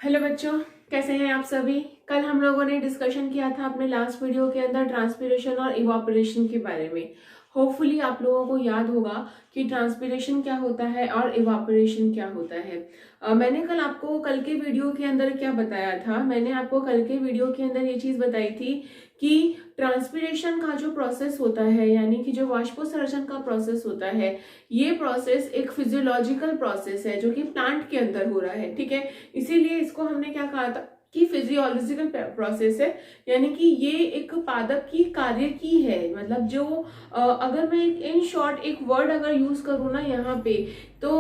Hello बच्चों, कैसे हैं आप सभी। कल हम लोगों ने डिस्कशन किया था अपने लास्ट वीडियो के अंदर ट्रांसपिरेशन और इवापोरेशन के बारे में। होपफुली आप लोगों को याद होगा कि ट्रांसपिरेशन क्या होता है और इवापोरेशन क्या होता है। मैंने कल आपको कल के वीडियो के अंदर क्या बताया था। मैंने आपको कल के वीडियो के अंदर ये चीज़ बताई थी कि ट्रांसपिरेशन का जो प्रोसेस होता है, यानी कि जो वाष्पोत्सर्जन का प्रोसेस होता है, ये प्रोसेस एक फिजियोलॉजिकल प्रोसेस है जो कि प्लांट के अंदर हो रहा है। ठीक है, इसीलिए इसको हमने क्या कहा था कि फिजियोलॉजिकल प्रोसेस है, यानी कि ये एक पादप की कार्य की है। मतलब जो अगर मैं इन शॉर्ट एक वर्ड अगर यूज करूँ ना यहाँ पे, तो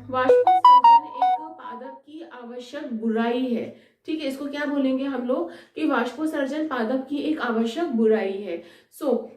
वाष्पोत्सर्जन एक पादप की आवश्यक बुराई है। ठीक है, इसको क्या बोलेंगे हम लोग कि वाष्पोत्सर्जन पादप की एक आवश्यक बुराई है।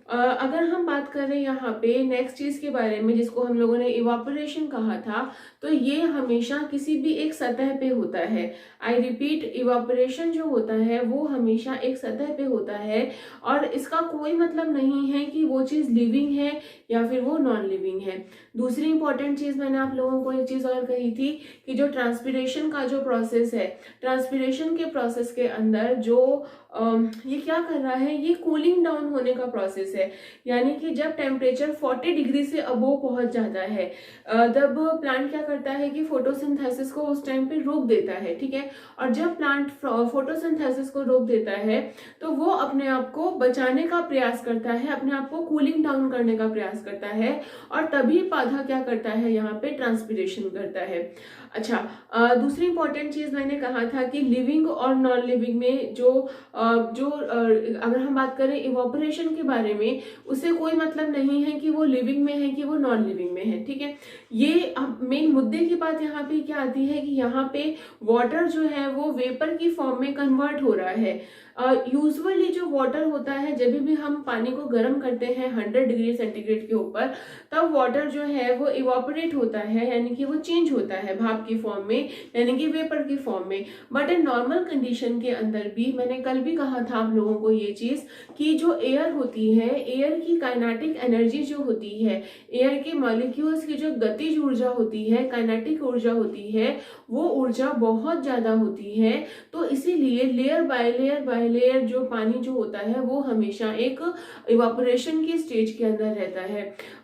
अगर हम बात करें यहाँ पे नेक्स्ट चीज के बारे में जिसको हम लोगों ने इवापोरेशन कहा था, तो ये हमेशा किसी भी एक सतह पे होता है। आई रिपीट, इवापोरेशन जो होता है वो हमेशा एक सतह पे होता है और इसका कोई मतलब नहीं है कि वो चीज लिविंग है या फिर वो नॉन लिविंग है। दूसरी इंपॉर्टेंट चीज मैंने आप लोगों को एक चीज और कही थी कि जो ट्रांसपिरेशन का जो प्रोसेस है, ट्रांसपिरेशन के प्रोसेस के अंदर जो ये क्या कर रहा है, ये कूलिंग डाउन होने का प्रोसेस है। यानी कि जब टेम्परेचर 40 डिग्री से अबोव पहुंच जाता है तब प्लांट क्या करता है कि फोटोसिंथेसिस को उस टाइम पे रोक देता है। ठीक है, और जब प्लांट फोटोसिंथेसिस को रोक देता है तो वो अपने आप को बचाने का प्रयास करता है, अपने आप को कूलिंग डाउन करने का प्रयास करता है, और तभी पौधा क्या करता है, यहाँ पे ट्रांसपिरेशन करता है। अच्छा, दूसरी इंपॉर्टेंट चीज मैंने कहा था कि लिविंग और नॉन लिविंग में अगर हम बात करें इवापोरेशन के बारे में, उससे कोई मतलब नहीं है कि वो लिविंग में है कि वो नॉन लिविंग में है। ठीक है, ये मेन मुद्दे की बात यहाँ पे क्या आती है कि यहाँ पे वाटर जो है वो वेपर की फॉर्म में कन्वर्ट हो रहा है। यूजुअली जो वाटर होता है, जब भी हम पानी को गर्म करते हैं 100 डिग्री सेंटीग्रेड के ऊपर, तब वाटर जो है वो इवापोरेट होता है, यानी कि वो चेंज होता है भाप की फॉर्म में, यानी कि वेपर की फॉर्म में। बट इन नॉर्मल कंडीशन के अंदर भी मैंने कल भी कहा था आप लोगों को ये चीज कि जो एयर होती है, एयर की काइनेटिक एनर्जी जो होती है, एयर के मॉलिक्यूल्स की जो गतिज ऊर्जा होती है, काइनेटिक ऊर्जा होती है, वो ऊर्जा बहुत ज्यादा होती है। तो इसीलिए लेयर बाय लेयर जो पानी जो होता है वो हमेशा एक इवापोरेशन की स्टेज के अंदर रहता है।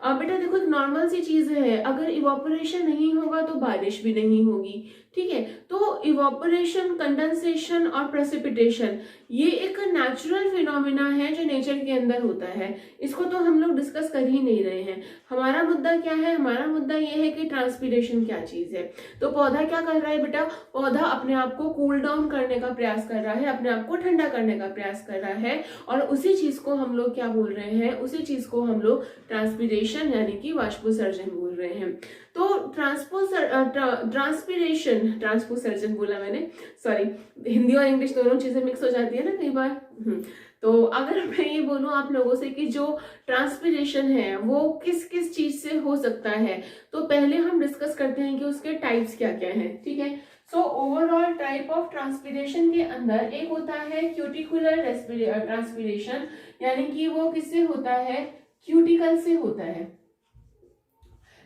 बेटा देखो, एक नॉर्मल सी चीज है, अगर इवापोरेशन नहीं होगा तो बारिश भी नहीं होगी। ठीक है, तो इवापोरेशन, कंडेंसेशन और प्रेसिपिटेशन ये एक नेचुरल फिनोमिना है जो नेचर के अंदर होता है। इसको तो हम लोग डिस्कस कर ही नहीं रहे हैं। हमारा मुद्दा क्या है, हमारा मुद्दा ये है कि ट्रांसपिरेशन क्या चीज है। तो पौधा क्या कर रहा है बेटा, पौधा अपने आप को कूल डाउन करने का प्रयास कर रहा है, अपने आप को ठंडा करने का प्रयास कर रहा है, और उसी चीज को हम लोग क्या बोल रहे हैं, उसी चीज को हम लोग ट्रांसपिरेशन यानी कि वाष्पोत्सर्जन बोल रहे हैं। तो ट्रांसपोसर्जन बोला मैंने, सॉरी, हिंदी और इंग्लिश दोनों चीजें मिक्स हो जाती है ना कई बार। तो अगर मैं ये बोलूं आप लोगों से कि जो ट्रांसपिरेशन है वो किस किस चीज से हो सकता है, तो पहले हम डिस्कस करते हैं कि उसके टाइप्स क्या क्या हैं। ठीक है, so overall type of transpiration के अंदर एक होता है क्यूटिकुलर ट्रांसपिरेशन, यानी कि वो किससे होता है, क्यूटिकल से होता है,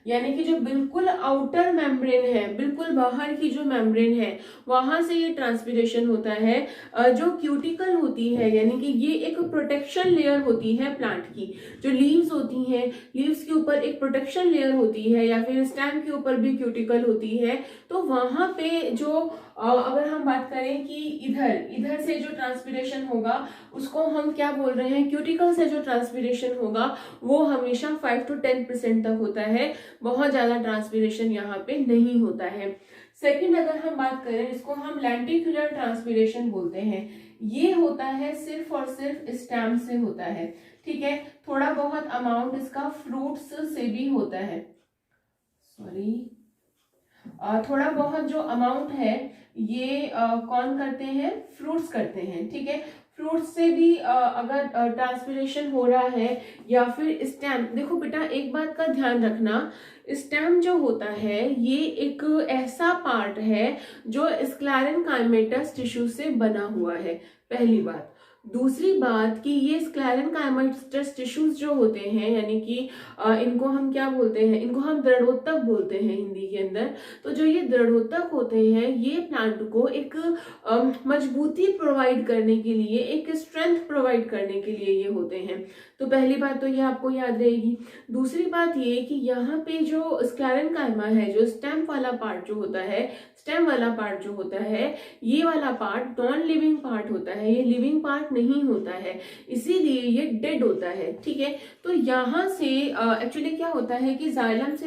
यानी कि जो बिल्कुल आउटर मेम्ब्रेन है, बिल्कुल बाहर की जो मेम्ब्रेन है, वहां से ये ट्रांसपिरेशन होता है। जो क्यूटिकल होती है, यानी कि ये एक प्रोटेक्शन लेयर होती है प्लांट की। जो लीव्स होती हैं, लीव्स के ऊपर एक प्रोटेक्शन लेयर होती है, या फिर स्टेम के ऊपर भी क्यूटिकल होती है। तो वहां पे जो अगर हम बात करें कि इधर से जो ट्रांसपिरेशन होगा उसको हम क्या बोल रहे हैं, क्यूटिकल से जो ट्रांसपिरेशन होगा वो हमेशा 5 to 10% तक होता है। बहुत ज्यादा ट्रांसपिरेशन यहाँ पे नहीं होता है। सेकंड अगर हम बात करें, इसको हम लेंटिकुलर ट्रांसपिरेशन बोलते हैं। ये होता है सिर्फ और सिर्फ स्टेम से होता है। ठीक है, थोड़ा बहुत अमाउंट इसका फ्रूट्स से भी होता है, सॉरी, थोड़ा बहुत जो अमाउंट है ये कौन करते हैं, फ्रूट्स करते हैं। ठीक है, फ्रूट्स से भी अगर ट्रांसपिरेशन हो रहा है, या फिर स्टेम। देखो बेटा, एक बात का ध्यान रखना, स्टेम जो होता है ये एक ऐसा पार्ट है जो स्क्लेरेन्काइमेटस टिश्यू से बना हुआ है, पहली बात। दूसरी बात कि ये स्क्लेरेनकाइमस टिश्यूज जो होते हैं, यानी कि इनको हम क्या बोलते हैं, इनको हम दृढ़ोत्तक बोलते हैं हिंदी के अंदर। तो जो ये दृढ़ोत्तक होते हैं, ये प्लांट को एक मजबूती प्रोवाइड करने के लिए, एक स्ट्रेंथ प्रोवाइड करने के लिए ये होते हैं। तो पहली बात तो ये आपको याद रहेगी। दूसरी बात ये कि यहाँ पे जो स्क्लेरेनकाइमा है, जो स्टेम वाला पार्ट जो होता है, स्टेम वाला पार्ट जो होता है, ये वाला पार्ट नॉन लिविंग पार्ट होता है, ये लिविंग पार्ट नहीं होता है, इसीलिए ये डेड होता है। ठीक है, तो यहाँ से एक्चुअली क्या होता है कि जाइलम से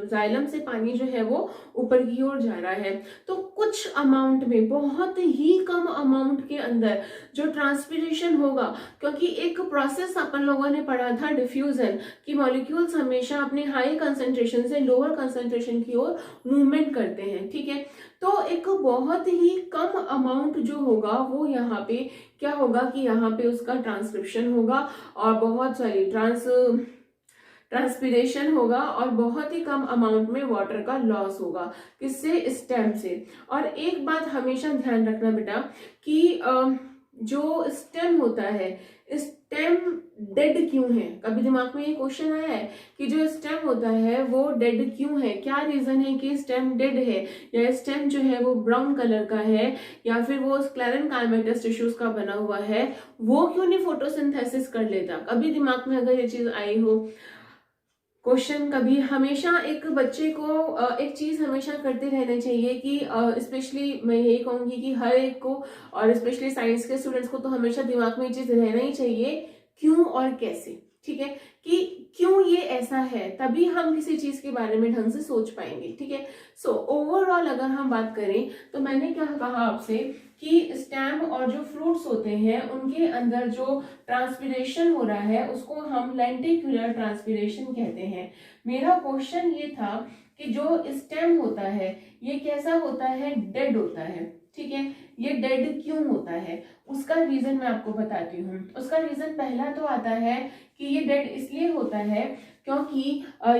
जाइलम से पानी जो है वो ऊपर की ओर जा रहा है। तो कुछ अमाउंट में, बहुत ही कम अमाउंट के अंदर जो ट्रांसपिरेशन होगा, क्योंकि एक प्रोसेस अपन लोगों ने पढ़ा था डिफ्यूजन, कि मॉलिक्यूल्स हमेशा अपने हाई कंसेंट्रेशन से लोअर कंसेंट्रेशन की ओर मूवमेंट करते हैं। ठीक है, तो एक बहुत ही कम अमाउंट जो होगा वो यहाँ पे क्या होगा कि यहाँ पे उसका ट्रांसक्रिप्शन होगा और बहुत सारी ट्रांसपिरेशन होगा और बहुत ही कम अमाउंट में वाटर का लॉस होगा। किससे? स्टेम से। और एक बात हमेशा ध्यान रखना बेटा कि जो स्टेम होता है, स्टेम डेड क्यों है? कभी दिमाग में ये क्वेश्चन आया है कि जो स्टेम होता है वो डेड क्यों है? क्या रीजन है कि स्टेम डेड है, या स्टेम जो है वो ब्राउन कलर का है, या फिर वो स्क्लेरेनकाइमेटस टिश्यूज का बना हुआ है, वो क्यों नहीं फोटोसिंथेसिस कर लेता? कभी दिमाग में अगर ये चीज आई हो, क्वेश्चन कभी, हमेशा एक बच्चे को एक चीज हमेशा करते रहना चाहिए कि स्पेशली मैं यही कहूंगी कि हर एक को, और स्पेशली साइंस के स्टूडेंट्स को तो हमेशा दिमाग में ये चीज रहना ही चाहिए, क्यों और कैसे। ठीक है, कि क्यों ये ऐसा है, तभी हम किसी चीज के बारे में ढंग से सोच पाएंगे। ठीक है, सो ओवरऑल अगर हम बात करें तो मैंने क्या कहा आपसे कि स्टेम और जो फ्रूट्स होते हैं उनके अंदर जो ट्रांसपिरेशन हो रहा है उसको हम लेंटिक्युलर ट्रांसपिरेशन कहते हैं। मेरा क्वेश्चन ये था कि जो स्टेम होता है ये कैसा होता है? डेड होता है। ठीक है, ये डेड क्यों होता है? उसका रीजन मैं आपको बताती हूँ। उसका रीजन पहला तो आता है कि ये डेड इसलिए होता है क्योंकि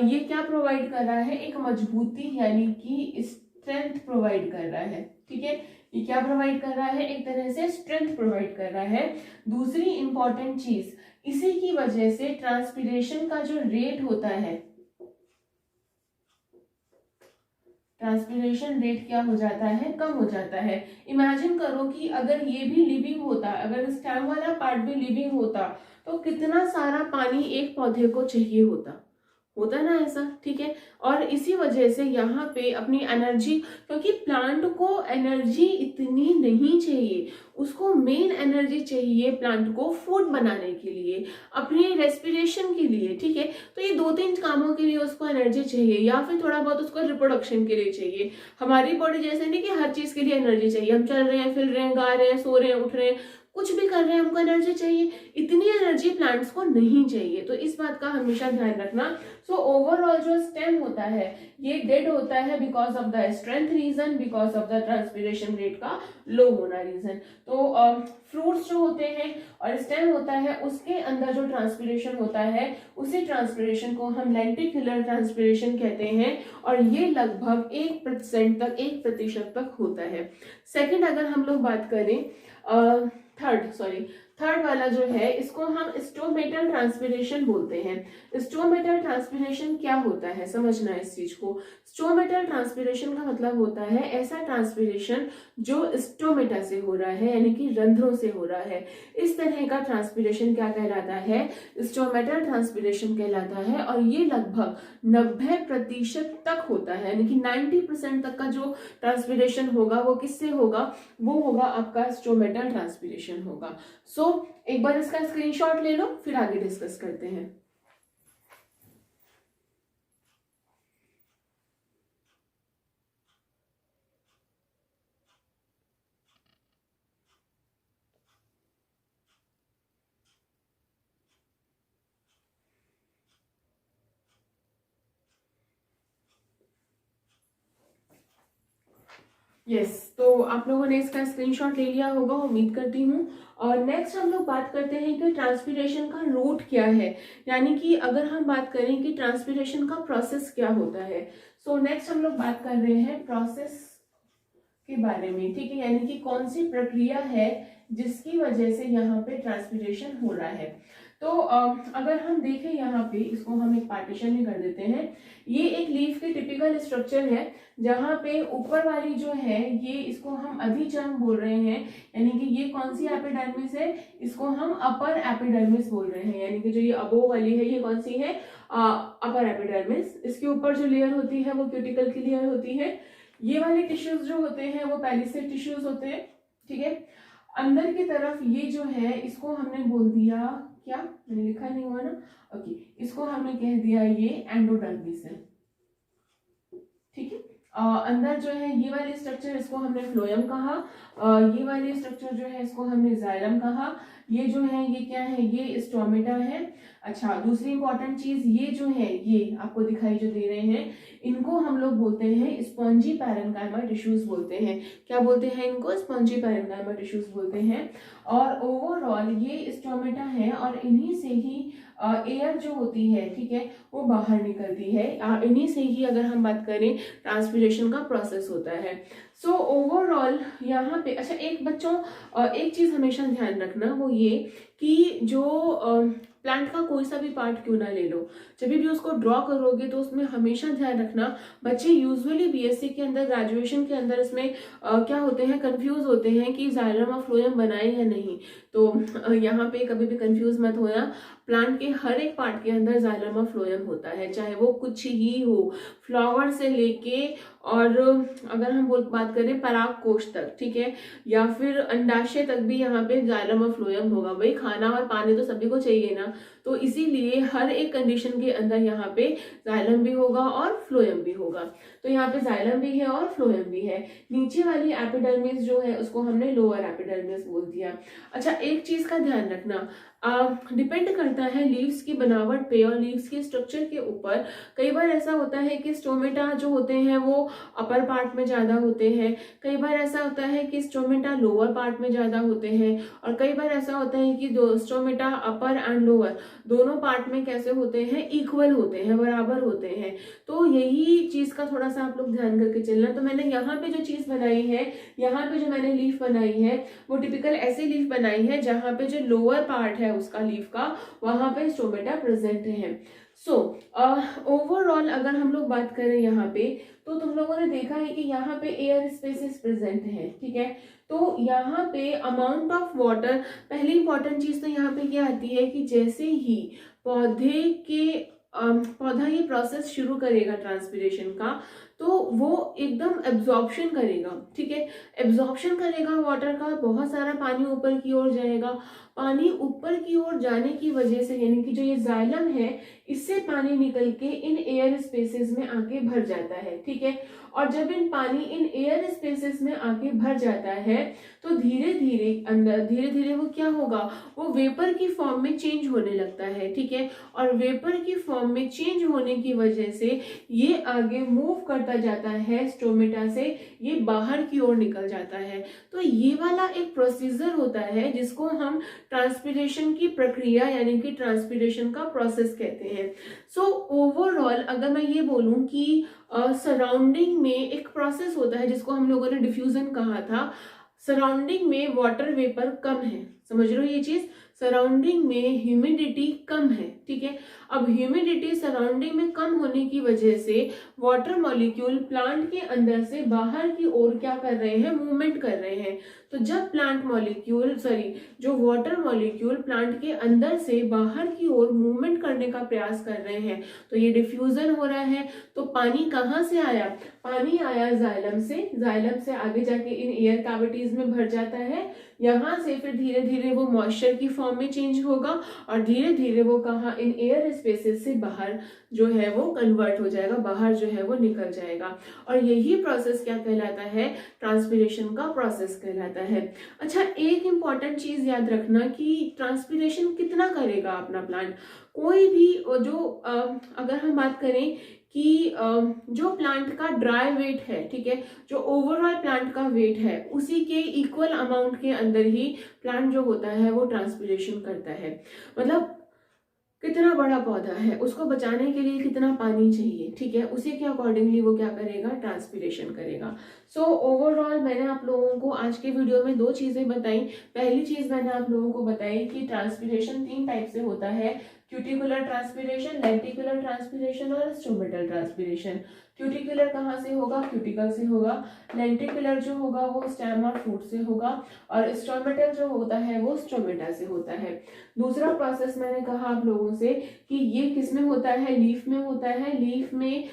ये क्या प्रोवाइड कर रहा है? एक मजबूती, यानी कि स्ट्रेंथ प्रोवाइड कर रहा है। ठीक है, ये क्या प्रोवाइड कर रहा है? एक तरह से स्ट्रेंथ प्रोवाइड कर रहा है। दूसरी इंपॉर्टेंट चीज, इसी की वजह से ट्रांसपिरेशन का जो रेट होता है, ट्रांसपिरेशन रेट क्या हो जाता है? कम हो जाता है। इमेजिन करो कि अगर ये भी लिविंग होता, अगर स्टेम वाला पार्ट भी लिविंग होता, तो कितना सारा पानी एक पौधे को चाहिए होता ना ऐसा। ठीक है, और इसी वजह से यहाँ पे अपनी एनर्जी, क्योंकि प्लांट को एनर्जी इतनी नहीं चाहिए, उसको मेन एनर्जी चाहिए प्लांट को फूड बनाने के लिए, अपने रेस्पिरेशन के लिए। ठीक है, तो ये 2-3 कामों के लिए उसको एनर्जी चाहिए, या फिर थोड़ा बहुत उसको रिप्रोडक्शन के लिए चाहिए। हमारी बॉडी जैसे नहीं कि हर चीज के लिए एनर्जी चाहिए, हम चल रहे हैं, फिर रहे हैं, गा रहे हैं, सो रहे हैं, उठ रहे हैं, कुछ भी कर रहे हैं, हमको एनर्जी चाहिए। इतनी एनर्जी प्लांट्स को नहीं चाहिए, तो इस बात का हमेशा ध्यान रखना। सो ओवरऑल जो स्टेम होता है ये डेड होता है because of the strength reason, because of the transpiration rate का लो होना रीजन। तो फ्रूट्स जो होते हैं और स्टेम होता है उसके अंदर जो ट्रांसपिरेशन होता है उसी ट्रांसपिरेशन को हम लेंटिक्युलर ट्रांसपिरेशन कहते हैं, और ये लगभग 1% तक, 1% तक होता है। सेकेंड अगर हम लोग बात करें, थर्ड वाला जो है इसको हम स्टोमेटल ट्रांसपिरेशन बोलते हैं। स्टोमेटल ट्रांसपिरेशन क्या होता है, समझना इस चीज को। स्टोमेटल ट्रांसपिरेशन का मतलब होता है ऐसा ट्रांसपिरेशन जो स्टोमेटा से हो रहा है, यानी कि रंध्रों से हो रहा है। इस तरह का ट्रांसपिरेशन क्या कहलाता है? स्टोमेटल ट्रांसपिरेशन कहलाता है, और ये लगभग 90% तक होता है, यानी कि 90% तक का जो ट्रांसपिरेशन होगा वो किससे होगा? वो होगा आपका स्टोमेटल ट्रांसपिरेशन होगा। सो एक बार इसका स्क्रीनशॉट ले लो, फिर आगे डिस्कस करते हैं। यस, तो आप लोगों ने इसका स्क्रीनशॉट ले लिया होगा, उम्मीद करती हूँ। और नेक्स्ट हम लोग बात करते हैं कि ट्रांसपिरेशन का रूट क्या है, यानी कि अगर हम बात करें कि ट्रांसपिरेशन का प्रोसेस क्या होता है। सो नेक्स्ट हम लोग बात कर रहे हैं प्रोसेस के बारे में, ठीक है, यानी कि कौन सी प्रक्रिया है जिसकी वजह से यहाँ पे ट्रांसपिरेशन हो रहा है। तो अगर हम देखें यहाँ पे, इसको हम एक पार्टीशन में कर देते हैं। ये एक लीफ की टिपिकल स्ट्रक्चर है जहाँ पे ऊपर वाली जो है ये, इसको हम अधिचर्म बोल रहे हैं, यानी कि ये कौन सी एपिडर्मिस है, इसको हम अपर एपिडर्मिस बोल रहे हैं, यानी कि जो ये अबोव वाली है ये कौन सी है, अपर एपिडर्मिस। इसके ऊपर जो लेयर होती है वो क्यूटिकल की लेयर होती है। ये वाले टिश्यूज जो होते हैं वो पैलिसेड टिश्यूज होते हैं, ठीक है। अंदर की तरफ ये जो है इसको हमने बोल दिया, क्या मैंने लिखा नहीं हुआ ना, ओके, इसको हमने कह दिया ये एंडोडर्मिस है, ठीक है। अंदर जो है ये वाली स्ट्रक्चर, इसको हमने फ्लोएम कहा। ये वाली स्ट्रक्चर जो है इसको हमने जाइलम कहा। ये जो है ये क्या है, ये स्टोमेटा है। अच्छा, दूसरी इंपॉर्टेंट चीज, ये जो है ये आपको दिखाई जो दे रहे हैं, इनको हम लोग बोलते हैं स्पॉन्जी पैरेन्काइमा टिश्यूज बोलते हैं। क्या बोलते हैं इनको, स्पॉन्जी पैरेन्काइमा टिश्यूज बोलते हैं। और ओवरऑल ये स्टोमेटा है और इन्हीं से ही एयर जो होती है, ठीक है, वो बाहर निकलती है। इन्हीं से ही अगर हम बात करें ट्रांसपिरेशन का प्रोसेस होता है। सो ओवरऑल यहाँ पे, अच्छा एक बच्चों एक चीज हमेशा ध्यान रखना, वो ये कि जो प्लांट का कोई सा भी पार्ट क्यों ना ले लो, जब भी उसको ड्रॉ करोगे तो उसमें हमेशा ध्यान रखना, बच्चे यूजुअली बीएससी के अंदर, ग्रेजुएशन के अंदर इसमें क्या होते हैं, कंफ्यूज होते हैं कि जाइलम और फ्लोएम बनाए या नहीं। तो यहाँ पे कभी भी कंफ्यूज मत होना, प्लांट के हर एक पार्ट के अंदर जाइलम और फ्लोएम होता है, चाहे वो कुछ ही हो, फ्लावर से लेके और अगर हम बात करें पराग कोश तक, ठीक है, या फिर अंडाशय तक भी यहाँ पे जाइलम और फ्लोएम होगा। भाई खाना और पानी तो सभी को चाहिए ना, तो इसीलिए हर एक कंडीशन के अंदर यहाँ पे जाइलम भी होगा और फ्लोएम भी होगा। तो यहाँ पे जाइलम भी है और फ्लोएम भी है। नीचे वाली एपिडर्मिस जो है उसको हमने लोअर एपिडर्मिस बोल दिया। अच्छा, एक चीज का ध्यान रखना, डिपेंड करता है लीव्स की बनावट पे और लीव्स के स्ट्रक्चर के ऊपर। कई बार ऐसा होता है कि स्टोमेटा जो होते हैं वो अपर पार्ट में ज्यादा होते हैं, कई बार ऐसा होता है कि स्टोमेटा लोअर पार्ट में ज्यादा होते हैं, और कई बार ऐसा होता है कि दो स्टोमेटा अपर एंड लोअर दोनों पार्ट में कैसे होते हैं, इक्वल होते हैं, बराबर होते हैं। तो यही चीज का थोड़ा सा आप लोग ध्यान करके चलना। तो मैंने यहाँ पे जो चीज बनाई है, यहाँ पे जो मैंने लीफ बनाई है वो टिपिकल ऐसी लीफ बनाई है जहाँ पे जो लोअर पार्ट है उसका लीफ का, वहां पे स्टोमेटा प्रेजेंट है। सो ओवरऑल अगर हम लोग बात करें यहाँ पे, तो तुम लोगों ने देखा है कि यहाँ पे एयर स्पेसेस प्रेजेंट है, ठीक है। तो यहाँ पे अमाउंट ऑफ वाटर, पहली इंपॉर्टेंट चीज तो यहाँ पे क्या आती है कि जैसे ही पौधा ये प्रोसेस शुरू करेगा ट्रांसपिरेशन का, तो वो एकदम एब्जॉर्प्शन करेगा, ठीक है, एब्जॉर्प्शन करेगा वाटर का, बहुत सारा पानी ऊपर की ओर जाएगा। पानी ऊपर की ओर जाने की वजह से, यानी कि जो ये जाइलम है, इससे पानी निकल के इन एयर स्पेसेस में आके भर जाता है, ठीक है। और जब पानी इन एयर स्पेसेस में आके भर जाता है तो धीरे धीरे वो क्या होगा, वो वेपर की फॉर्म में चेंज होने लगता है, ठीक है। और वेपर की फॉर्म में चेंज होने की वजह से ये आगे मूव करता जाता है स्टोमेटा से, ये बाहर की ओर निकल जाता है। तो ये वाला एक प्रोसीजर होता है जिसको हम ट्रांसपिरेशन की प्रक्रिया यानी कि ट्रांसपिरेशन का प्रोसेस कहते हैं। सो ओवरऑल अगर मैं ये बोलूं कि सराउंडिंग में एक प्रोसेस होता है जिसको हम लोगों ने डिफ्यूजन कहा था। सराउंडिंग में वाटर वेपर कम है, समझ रहे हो ये चीज, सराउंडिंग में ह्यूमिडिटी कम है, ठीक है। अब ह्यूमिडिटी सराउंडिंग में कम होने की वजह से वाटर मॉलिक्यूल प्लांट के अंदर से बाहर की ओर क्या कर रहे हैं, मूवमेंट कर रहे हैं। तो जब जो वाटर मॉलिक्यूल प्लांट के अंदर से बाहर की ओर मूवमेंट करने का प्रयास कर रहे हैं, तो ये डिफ्यूजन हो रहा है। तो पानी कहाँ से आया, पानी आया जाइलम से आगे जाके इन एयर कैविटीज में भर जाता है, यहाँ से फिर धीरे धीरे वो मॉइस्चर की फॉर्म में चेंज होगा और धीरे धीरे वो कहाँ, इन एयर स्पेसेस से बाहर जो है वो कन्वर्ट हो जाएगा, बाहर जो है वो निकल जाएगा। और यही प्रोसेस क्या कहलाता है, ट्रांसपिरेशन का प्रोसेस कहलाता है। अच्छा, एक इंपॉर्टेंट चीज याद रखना कि ट्रांसपिरेशन कितना करेगा अपना प्लांट। कोई भी जो अगर हम बात करें कि जो प्लांट का ड्राई वेट है, ठीक है, जो ओवरऑल प्लांट का वेट है उसी के इक्वल अमाउंट के अंदर ही प्लांट जो होता है वो ट्रांसपिरेशन करता है। मतलब कितना बड़ा पौधा है, उसको बचाने के लिए कितना पानी चाहिए, ठीक है, उसी के अकॉर्डिंगली वो क्या करेगा, ट्रांसपीरेशन करेगा। सो ओवरऑल मैंने आप लोगों को आज के वीडियो में 2 चीजें बताई। पहली चीज मैंने आप लोगों को बताई कि ट्रांसपीरेशन 3 टाइप से होता है, क्यूटिकुलर ट्रांसपीरेशन, लेंटिकुलर ट्रांसपीरेशन और स्टोमेटल ट्रांसपीरेशन। क्यूटिकुलर कहाँ से होगा, क्यूटिकल से होगा। लेंटिकुलर जो होगा वो स्टेम और फ्रूट से होगा, और स्टोमेटल जो होता है वो स्टोमेटा से होता है। दूसरा प्रोसेस मैंने कहा आप लोगों से कि ये किस में होता है, लीफ में होता है। लीफ में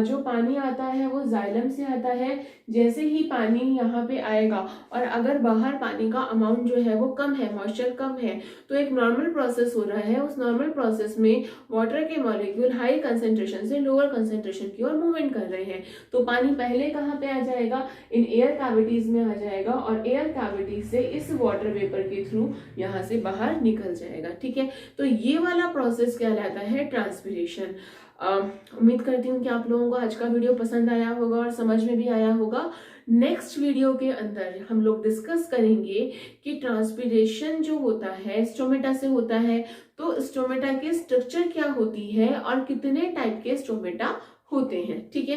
जो पानी आता है वो जाइलम से आता है। जैसे ही पानी यहाँ पे आएगा और अगर बाहर पानी का अमाउंट जो है वो कम है, मॉइस्चर कम है, तो एक नॉर्मल प्रोसेस हो रहा है, उस नॉर्मल प्रोसेस में वाटर के मॉलिक्यूल हाई कंसेंट्रेशन से लोअर कंसेंट्रेशन की ओर मूवमेंट कर रहे हैं। तो पानी पहले कहाँ पे आ जाएगा, इन एयर कैविटीज में आ जाएगा, और एयर कैविटीज से इस वाटर वेपर के थ्रू यहाँ से बाहर निकल जाएगा, ठीक है। तो ये वाला प्रोसेस कहलाता है ट्रांसपीरेशन। उम्मीद करती हूँ कि आप लोगों को आज का वीडियो पसंद आया होगा और समझ में भी आया होगा। नेक्स्ट वीडियो के अंदर हम लोग डिस्कस करेंगे कि ट्रांसपीरेशन जो होता है स्टोमेटा से होता है, तो स्टोमेटा के स्ट्रक्चर क्या होती है और कितने टाइप के स्टोमेटा होते हैं, ठीक है।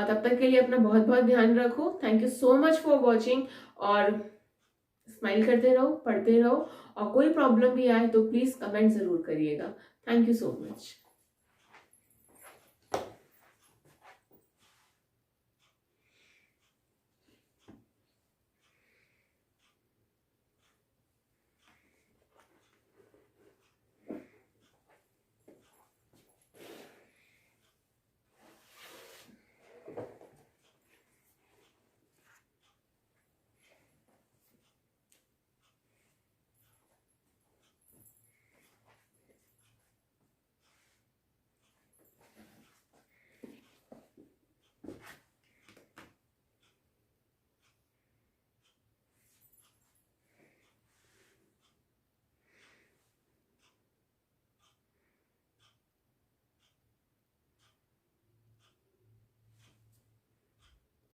तब तक के लिए अपना बहुत बहुत ध्यान रखो। Thank you so much for watching, और स्माइल करते रहो, पढ़ते रहो, और कोई प्रॉब्लम भी आए तो प्लीज कमेंट जरूर करिएगा। Thank you so much.